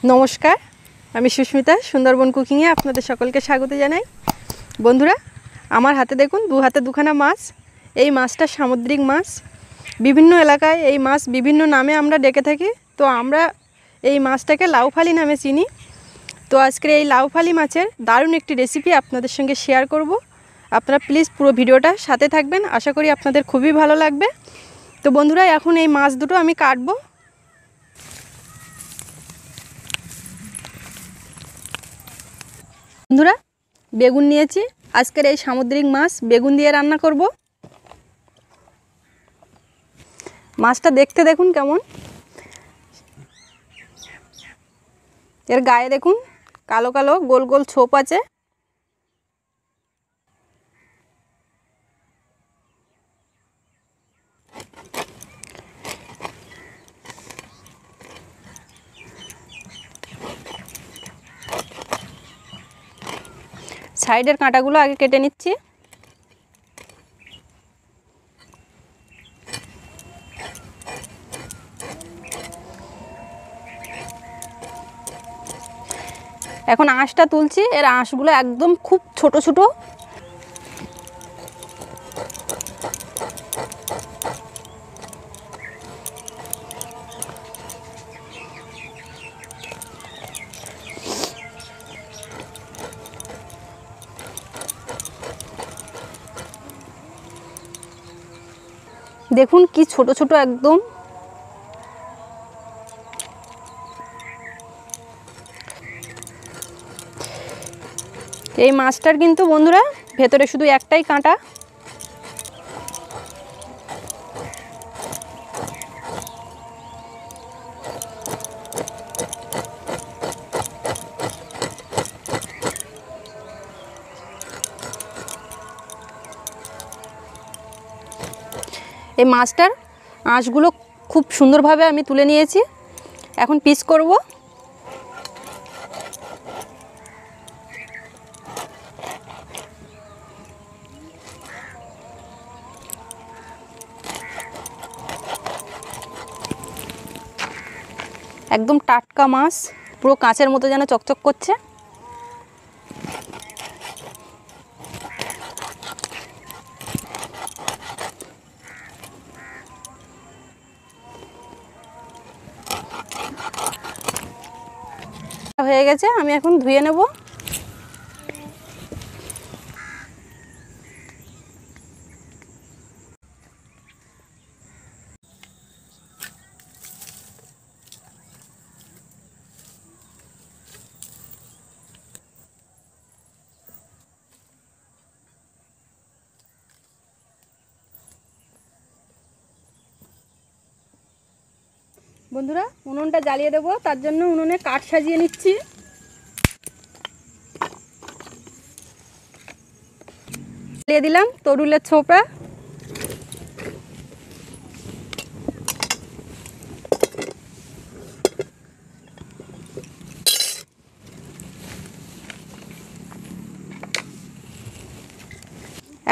নমস্কার, আমি সুস্মিতা। সুন্দরবন কুকিংয়ে আপনাদের সকলকে স্বাগত জানাই। বন্ধুরা, আমার হাতে দেখুন দু হাতে দুখানা মাছ। এই মাছটা সামুদ্রিক মাছ। বিভিন্ন এলাকায় এই মাছ বিভিন্ন নামে আমরা ডেকে থাকি। তো আমরা এই মাছটাকে লাউফালি নামে চিনি। তো আজকের এই লাউফালি মাছের দারুণ একটি রেসিপি আপনাদের সঙ্গে শেয়ার করব। আপনারা প্লিজ পুরো ভিডিওটা সাথে থাকবেন, আশা করি আপনাদের খুবই ভালো লাগবে। তো বন্ধুরা, এখন এই মাছ দুটো আমি কাটবো। বন্ধুরা, বেগুন নিয়েছি। আজকের এই সামুদ্রিক মাছ বেগুন দিয়ে রান্না করব। মাছটা দেখতে দেখুন কেমন। এর গায়ে দেখুন কালো কালো গোল গোল ছোপ আছে। সাইডের কাঁটাগুলো আগে কেটে নিচ্ছি। এখন আঁশটা তুলছি। এর আঁশগুলো একদম খুব ছোট ছোট। দেখুন কি ছোট ছোট একদম। এই মাছটার কিন্তু বন্ধুরা ভেতরে শুধু একটাই কাঁটা। এই মাছটার আঁশগুলো খুব সুন্দরভাবে আমি তুলে নিয়েছি। এখন পিস করব। একদম টাটকা মাছ, পুরো কাঁচের মতো যেন চকচক করছে। হয়ে গেছে, আমি এখন ধুয়ে নেব। বন্ধুরা, উনুনটা জ্বালিয়ে দেবো। তার জন্য উনুনে কাঠ সাজিয়ে নিচ্ছি। জ্বালিয়ে দিলাম তরুলের ছোপা।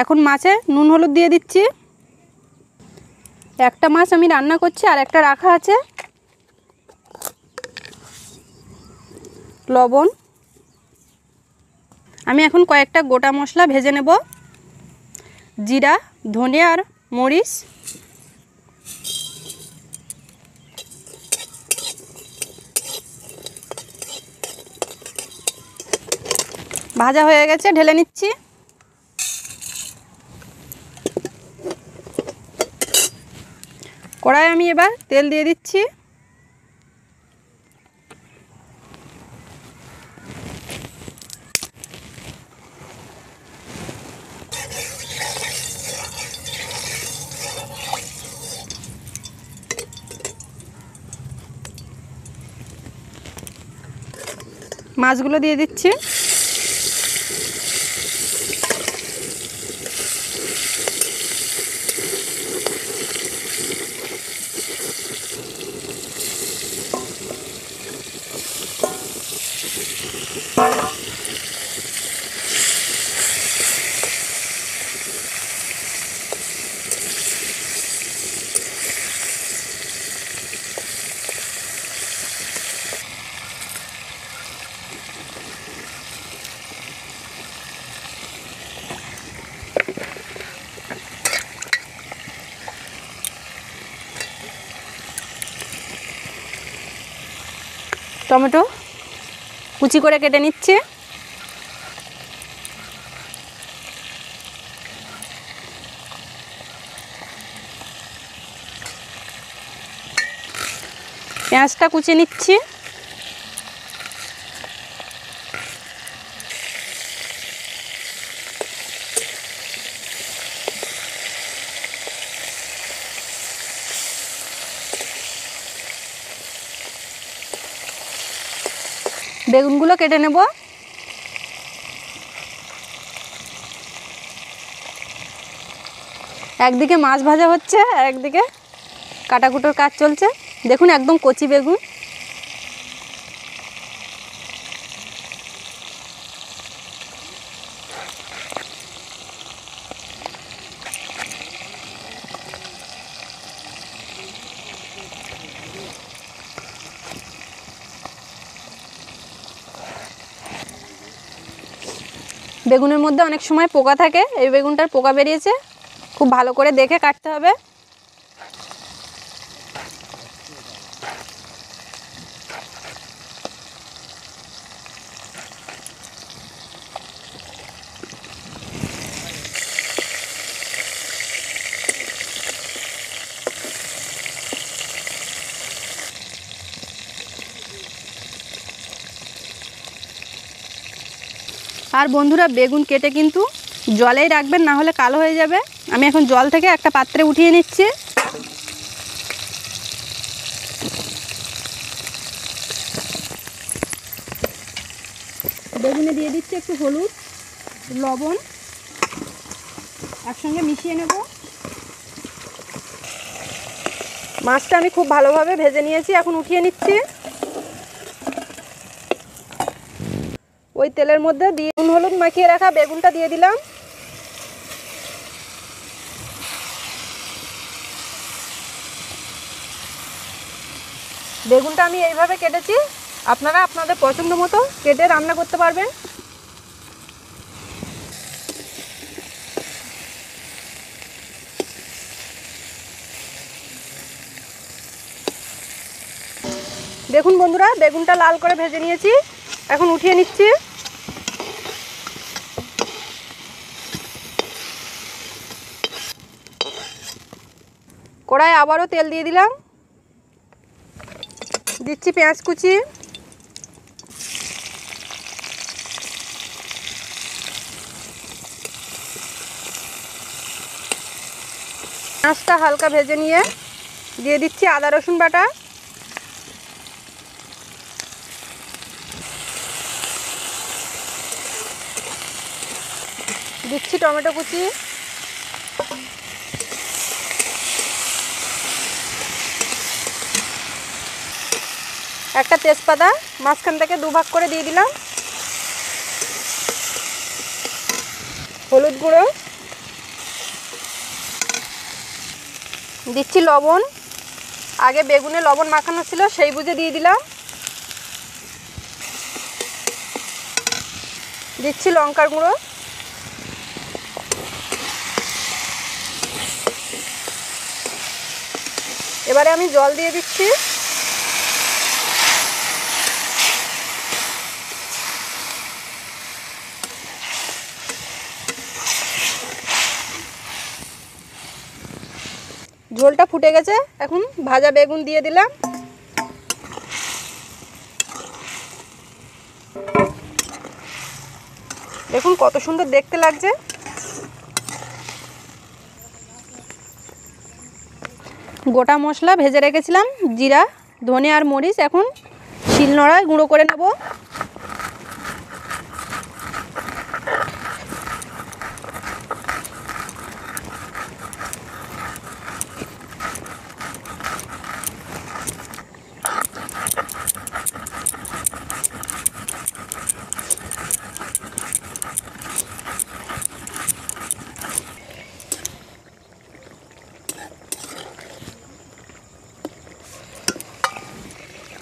এখন মাছে নুন হলুদ দিয়ে দিচ্ছি। একটা মাছ আমি রান্না করছি, আর একটা রাখা আছে। লবণ। আমি এখন কয়েকটা গোটা মশলা ভেজে নেব। জিরা, ধনে আর মরিচ। ভাজা হয়ে গেছে, ঢেলে নিচ্ছি। কড়াইয়ে আমি এবার তেল দিয়ে দিচ্ছি। মাছগুলো দিয়ে দিচ্ছি। টমেটো কুচি করে কেটে নিচ্ছি। পেঁয়াজটা কুচিয়ে নিচ্ছি। বেগুনগুলো কেটে নেব। একদিকে মাছ ভাজা হচ্ছে আর একদিকে কাটাকুটোর কাজ চলছে। দেখুন একদম কচি বেগুন। বেগুনের মধ্যে অনেক সময় পোকা থাকে, এই বেগুনটার পোকা বেরিয়েছে, খুব ভালো করে দেখে কাটতে হবে। আর বন্ধুরা বেগুন কেটে কিন্তু জলেই রাখবেন, না হলে কালো হয়ে যাবে। আমি এখন জল থেকে একটা পাত্রে উঠিয়ে নিচ্ছি। বেগুনে দিয়ে দিচ্ছি একটু হলুদ, লবণ, একসঙ্গে মিশিয়ে নেব। মাছটা আমি খুব ভালোভাবে ভেজে নিয়েছি, এখন উঠিয়ে নিচ্ছি। ওই তেলের মধ্যে দিয়ে নুন হলুদ মাখিয়ে রাখা বেগুনটা দিয়ে দিলাম। বেগুনটা আমি এইভাবে কেটেছি, আপনারা আপনাদের পছন্দ মতো কেটে রান্না করতে পারবেন। দেখুন বন্ধুরা, বেগুনটা লাল করে ভেজে নিয়েছি, এখন উঠিয়ে নিচ্ছি। কড়াই আবারও তেল দিয়ে দিলাম, দিচ্ছি পেঁয়াজ কুচি, পেঁয়াজটা হালকা ভেজে নিয়ে দিয়ে দিচ্ছি আদা রসুন বাটা, দিচ্ছি টমেটো কুচি, একটা তেজপাতা মাঝখান থেকে দুভাগ করে দিয়ে দিলাম, হলুদ গুঁড়ো, দিচ্ছি লবণ, আগে বেগুনে লবণ মাখানো ছিল সেই বুঝে দিয়ে দিলাম, দিচ্ছি লঙ্কার গুঁড়ো, এবারে আমি জল দিয়ে দিচ্ছি। ঝোলটা ফুটে গেছে, এখন ভাজা বেগুন দিয়ে দিলাম। দেখুন কত সুন্দর দেখতে লাগছে। গোটা মশলা ভেজে রেখেছিলাম, জিরা, ধনে আর মরিচ, এখন শিলনোড়ায় গুঁড়ো করে নেব।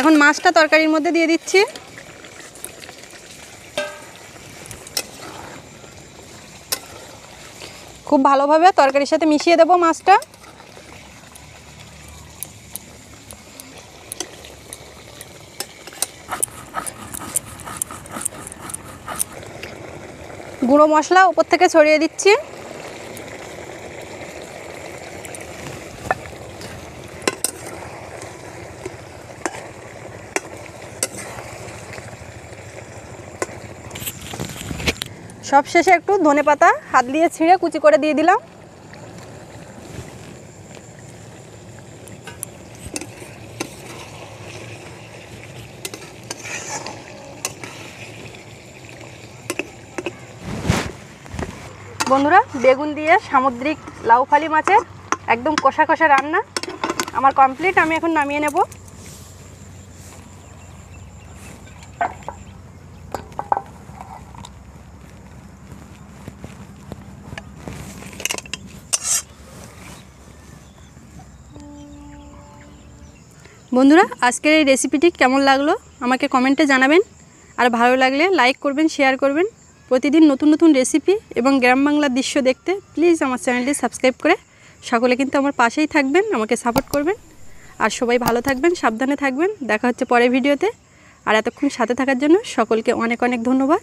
এখন মাছটা তরকারির মধ্যে দিয়ে দিচ্ছি। খুব ভালোভাবে তরকারির সাথে মিশিয়ে দেব মাছটা। গুঁড়ো মশলা উপর থেকে ছড়িয়ে দিচ্ছি। সব শেষে একটু ধনেপাতা হাত দিয়ে ছিঁড়ে কুচি করে দিয়ে দিলাম। বন্ধুরা, বেগুন দিয়ে সামুদ্রিক লাউফালি মাছের একদম কষা কষা রান্না আমার কমপ্লিট। আমি এখন নামিয়ে নেব। বন্ধুরা, আজকের এই রেসিপিটি কেমন লাগলো আমাকে কমেন্টে জানাবেন। আর ভালো লাগলে লাইক করবেন, শেয়ার করবেন। প্রতিদিন নতুন নতুন রেসিপি এবং গ্রাম বাংলার দৃশ্য দেখতে প্লিজ আমার চ্যানেলটি সাবস্ক্রাইব করে সকলে কিন্তু আমার পাশেই থাকবেন, আমাকে সাপোর্ট করবেন। আর সবাই ভালো থাকবেন, সাবধানে থাকবেন। দেখা হচ্ছে পরের ভিডিওতে। আর এতক্ষণ সাথে থাকার জন্য সকলকে অনেক অনেক ধন্যবাদ।